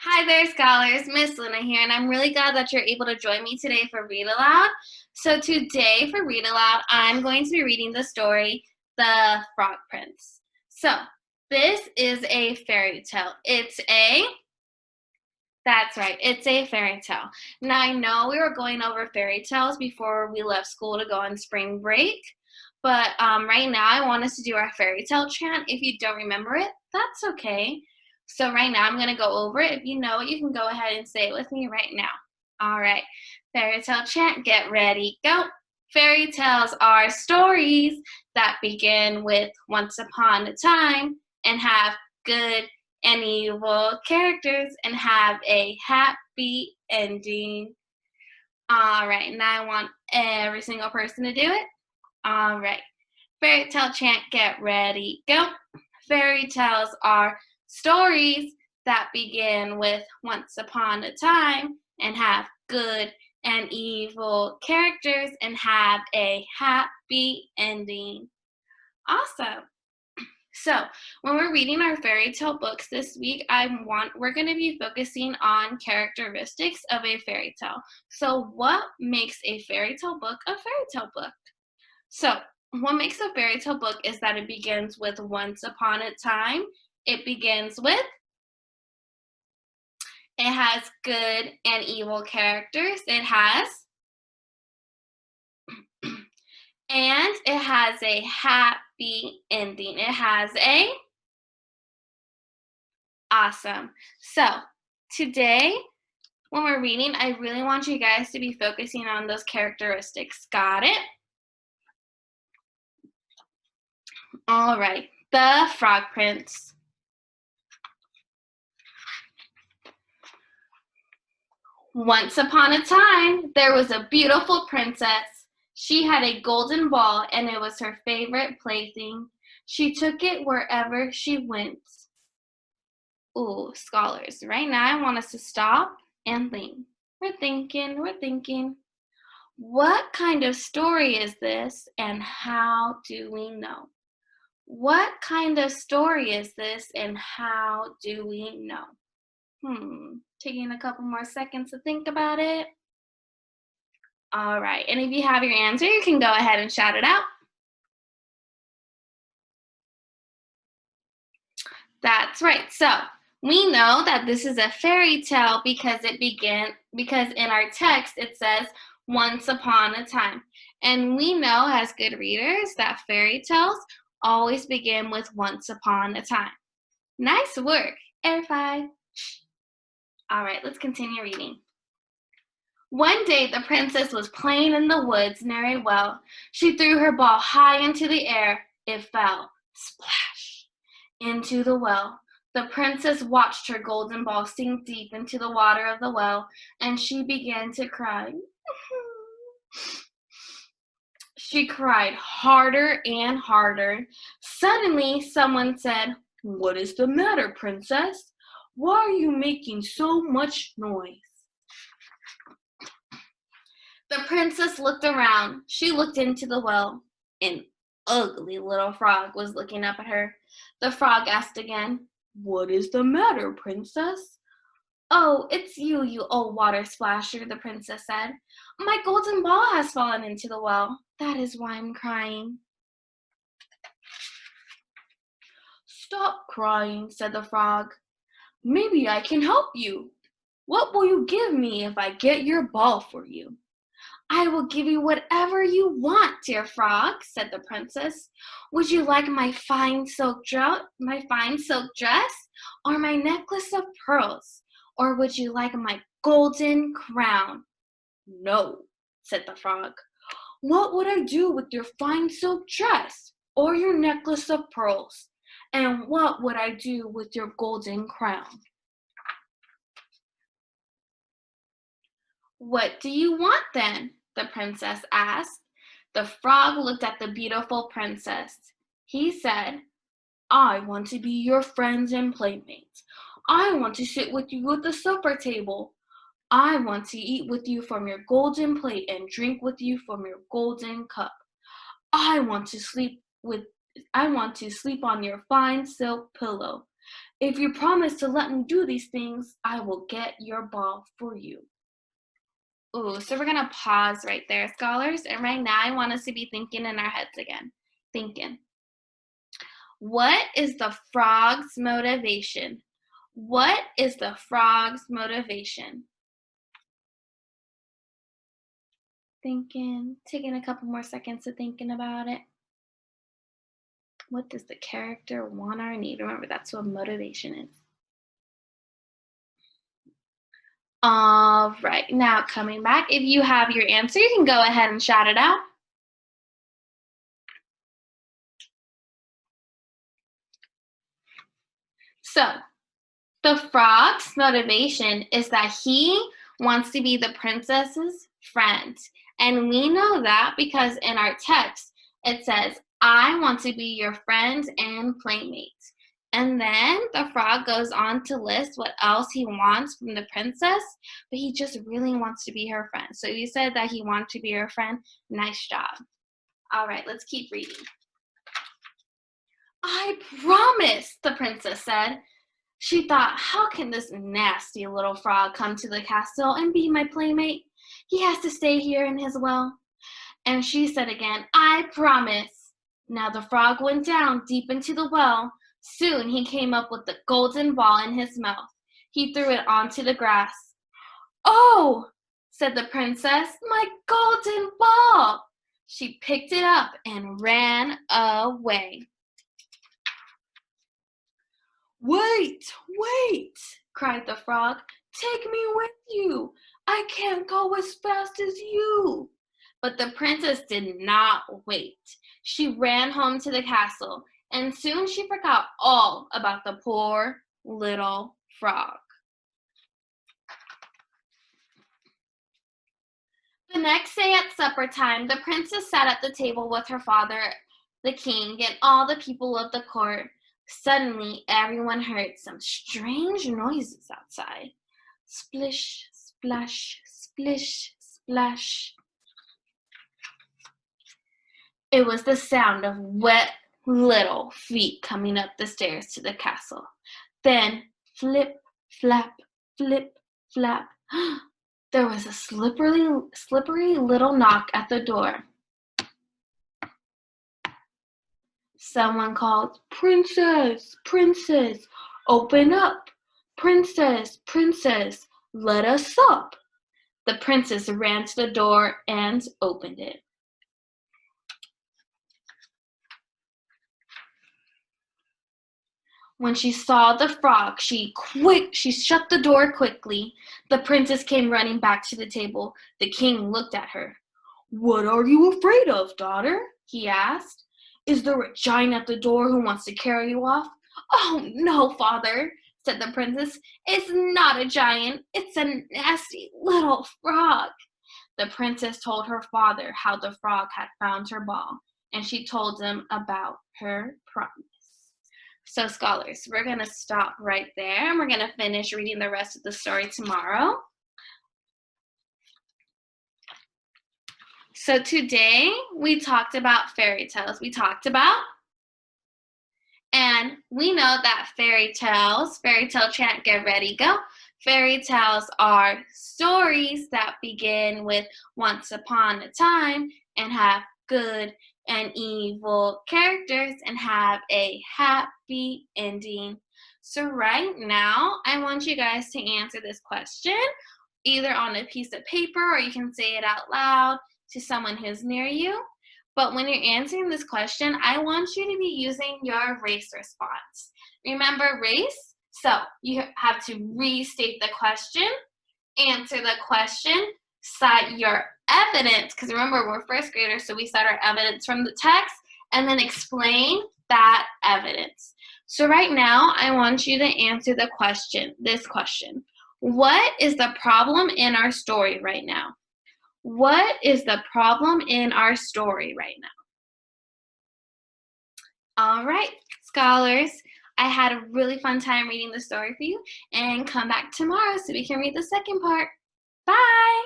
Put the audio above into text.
Hi there, scholars. Miss Luna here, and I'm really glad that you're able to join me today for Read Aloud. So today for Read Aloud, I'm going to be reading the story, The Frog Prince. So this is a fairy tale. That's right, it's a fairy tale. Now I know we were going over fairy tales before we left school to go on spring break, but right now I want us to do our fairy tale chant. If you don't remember it, that's okay. So right now I'm going to go over it. If you know it, you can go ahead and say it with me right now. All right, fairy tale chant, get ready, go. Fairy tales are stories that begin with once upon a time and have good and evil characters and have a happy ending. All right, now I want every single person to do it. All right, fairy tale chant, get ready, go. Fairy tales are stories that begin with once upon a time and have good and evil characters and have a happy ending. Awesome. So, when we're reading our fairy tale books this week, we're going to be focusing on characteristics of a fairy tale. So, what makes a fairy tale book a fairy tale book? So, what makes a fairy tale book is that it begins with once upon a time. It has good and evil characters. And it has a happy ending. Awesome. So, today, when we're reading, I really want you guys to be focusing on those characteristics. Got it? All right. The Frog Prince. Once upon a time, there was a beautiful princess. She had a golden ball, and it was her favorite plaything. She took it wherever she went. Ooh, scholars, right now I want us to stop and think. We're thinking. What kind of story is this, and how do we know? What kind of story is this, and how do we know? Taking a couple more seconds to think about it. All right, and if you have your answer, you can go ahead and shout it out. That's right. So we know that this is a fairy tale because in our text it says once upon a time. And we know as good readers that fairy tales always begin with once upon a time. Nice work. Air 5. All right, let's continue reading. One day the princess was playing in the woods near a well. She threw her ball high into the air. It fell. Splash! Into the well. The princess watched her golden ball sink deep into the water of the well, and she began to cry. She cried harder and harder. Suddenly, someone said, "What is the matter, princess? Why are you making so much noise?" The princess looked around. She looked into the well. An ugly little frog was looking up at her. The frog asked again, "What is the matter, princess?" "Oh, it's you, you old water splasher," the princess said. "My golden ball has fallen into the well. That is why I'm crying." "Stop crying," said the frog. "Maybe I can help you. What will you give me if I get your ball for you?" "I will give you whatever you want, dear frog," said the princess. "Would you like my fine silk dress, or my necklace of pearls? Or would you like my golden crown?" "No," said the frog. "What would I do with your fine silk dress, or your necklace of pearls? And what would I do with your golden crown?" "What do you want then?" the princess asked. The frog looked at the beautiful princess. He said, "I want to be your friends and playmates. I want to sit with you at the supper table. I want to eat with you from your golden plate and drink with you from your golden cup. I want to sleep on your fine silk pillow. If you promise to let me do these things, I will get your ball for you. Ooh, so we're gonna pause right there, scholars. And right now I want us to be thinking in our heads again. Thinking. What is the frog's motivation? What is the frog's motivation? Thinking, taking a couple more seconds to thinking about it. What does the character want or need? Remember, that's what motivation is. All right, now coming back, if you have your answer, you can go ahead and shout it out. So, the frog's motivation is that he wants to be the princess's friend. And we know that because in our text, it says, I want to be your friend and playmate. And then the frog goes on to list what else he wants from the princess, but he just really wants to be her friend. So you said that he wanted to be her friend. Nice job. All right, let's keep reading. I promise, the princess said. She thought, how can this nasty little frog come to the castle and be my playmate? He has to stay here in his well. And she said again, I promise. Now the frog went down deep into the well. Soon he came up with the golden ball in his mouth. He threw it onto the grass. Oh, said the princess, my golden ball. She picked it up and ran away. Wait, wait, cried the frog. Take me with you. I can't go as fast as you. But the princess did not wait. She ran home to the castle, and soon she forgot all about the poor little frog. The next day at supper time, the princess sat at the table with her father, the king, and all the people of the court. Suddenly, everyone heard some strange noises outside. Splish, splash, splish, splash. It was the sound of wet little feet coming up the stairs to the castle. Then, flip, flap, flip, flap. There was a slippery little knock at the door. Someone called, Princess, Princess, open up. Princess, Princess, let us sup. The princess ran to the door and opened it. When she saw the frog, she shut the door quickly. The princess came running back to the table. The king looked at her. What are you afraid of, daughter? He asked. Is there a giant at the door who wants to carry you off? Oh, no, father, said the princess. It's not a giant. It's a nasty little frog. The princess told her father how the frog had found her ball, and she told him about her promise. So, scholars, we're going to stop right there, and we're going to finish reading the rest of the story tomorrow. So today we talked about fairy tales. And we know that fairy tale chant, get ready, go. Fairy tales are stories that begin with once upon a time and have good and evil characters and have a happy ending. So right now, I want you guys to answer this question either on a piece of paper or you can say it out loud to someone who's near you. But when you're answering this question, I want you to be using your race response. Remember race? So you have to restate the question, answer the question, cite your evidence, because remember we're first graders, so we cite our evidence from the text, and then explain that evidence. So right now, I want you to answer this question. What is the problem in our story right now? What is the problem in our story right now? All right, scholars, I had a really fun time reading the story for you, and come back tomorrow so we can read the second part. Bye!